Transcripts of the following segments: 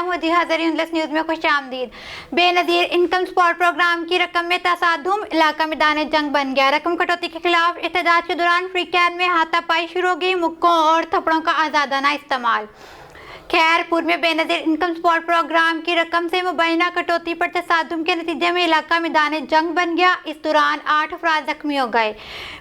Modi हज़र universe news में खुश आमदीद। बेनज़ीर इनकम सपोर्ट प्रोग्राम की रकम में तसादुम, इलाका मैदान जंग बन गया। रकम कटौती के खिलाफ एहतजाज के दौरान फ्री कैन में हाथापाई शुरू हो गई। मुक्कों और थप्पड़ों का आज़ादाना इस्तेमाल। खैरपुर में बेनज़ीर इनकम सपोर्ट प्रोग्राम की रकम से मुबैना कटौती पर तसादुम के नतीजे में इलाका मैदान जंग बन गया। इस दौरान 8 अफराद जख्मी हो गए।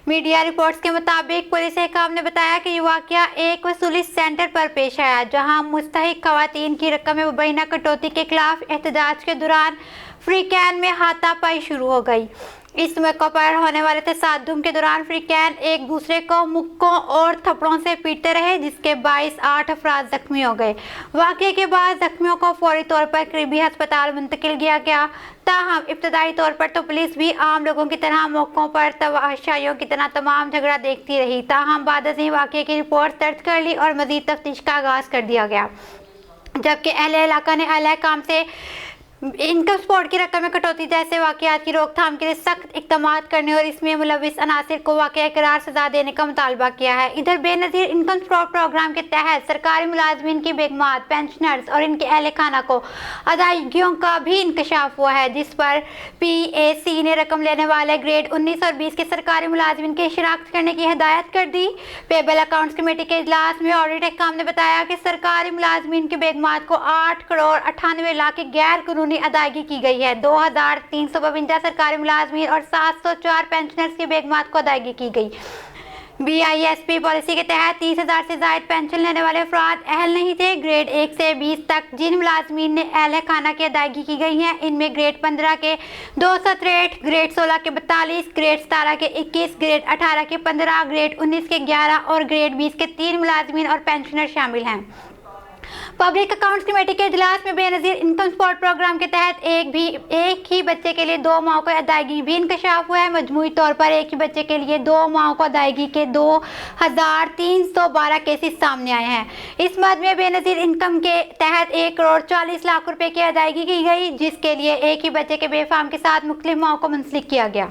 मीडिया रिपोर्ट्स के मुताबिक पुलिस एहकाम ने बताया कि ये वाक़या एक वसूली सेंटर पर पेश आया, जहां मुस्तहिक खवातीन की रकम में मुबैना कटौती के खिलाफ एहतजाज के दौरान फ्री कैन में हाथापाई शुरू हो गई। इस मौके पर होने वाले तसादुम के दौरान फ्री कैन एक दूसरे को मुक्कों और थप्पड़ों से पीटते रहे, जिसके बाइस 8 अफराद जख्मी हो गए। वाक़े के बाद जख्मियों को फौरी तौर पर करीबी अस्पताल मुंतकिल किया गया। ताहम इब्तदाई तौर पर तो पुलिस भी आम लोगों की तरह मौकों पर तमाशाइयों की तरह तमाम झगड़ा देखती रही। ताहम बाद अज़ीं वाक़े की रिपोर्ट दर्ज कर ली और मज़ीद तफ्तीश का आगाज़ कर दिया गया, जबकि अहले इलाका ने अहले काम से इनकम सपोर्ट की रकम में कटौती जैसे वाक़यात की रोकथाम के लिए सख्त इक़दामात करने और इसमें मुलविस अनासिर को वाक़या करार सज़ा देने का मुतालबा किया है। इधर बेनज़ीर इनकम सपोर्ट प्रोग्राम के तहत सरकारी मुलाजमीन की बेगमात, पेंशनर्स और इनके अहल खाना को अदायगियों का भी इंकशाफ हुआ है, जिस पर PAC ने रकम लेने वाले ग्रेड 19 और 20 के सरकारी मुलाजमीन की शिनाख्त करने की हिदायत कर दी। पेबल अकाउंट्स कमेटी के इजलास में ऑडिट एहकाम ने बताया कि सरकारी मुलाजमीन की बेगमात को 8 करोड़ 98 लाख की गैर कानूनी अदायगी की गई है। 2352 सरकारी मुलाजमीन और 704 पेंशनर्स की बेगमात को अदायगी की गई। BISP पॉलिसी के तहत 30,000 से ज़ायद पेंशन लेने वाले अफराद अहल नहीं थे। ग्रेड 1 से 20 तक जिन मुलाजमीन ने अहल खाना की अदायगी की गई है, इनमें ग्रेड 15 के 263, ग्रेड 16 के 42, ग्रेड 17 के 21, ग्रेड 18 के 15, ग्रेड 19 के 11 और ग्रेड 20 के 3 मुलाजमीन और पेंशनर शामिल हैं। पब्लिक अकाउंट्स कमेटी के इजलास में बेनज़ीर इनकम सपोर्ट प्रोग्राम के तहत एक ही बच्चे के लिए 2 माह को अदायगी भी इंकशाफ हुआ है। मजमूई तौर पर एक ही बच्चे के लिए 2 माह को अदायगी के 2312 केसेस सामने आए हैं। इस मद में बेनज़ीर इनकम के तहत 1 करोड़ 40 लाख रुपए की अदायगी की गई, जिसके लिए एक ही बच्चे के बेफाम के साथ मुख्तलिफ माहों को मुंसलिक किया गया।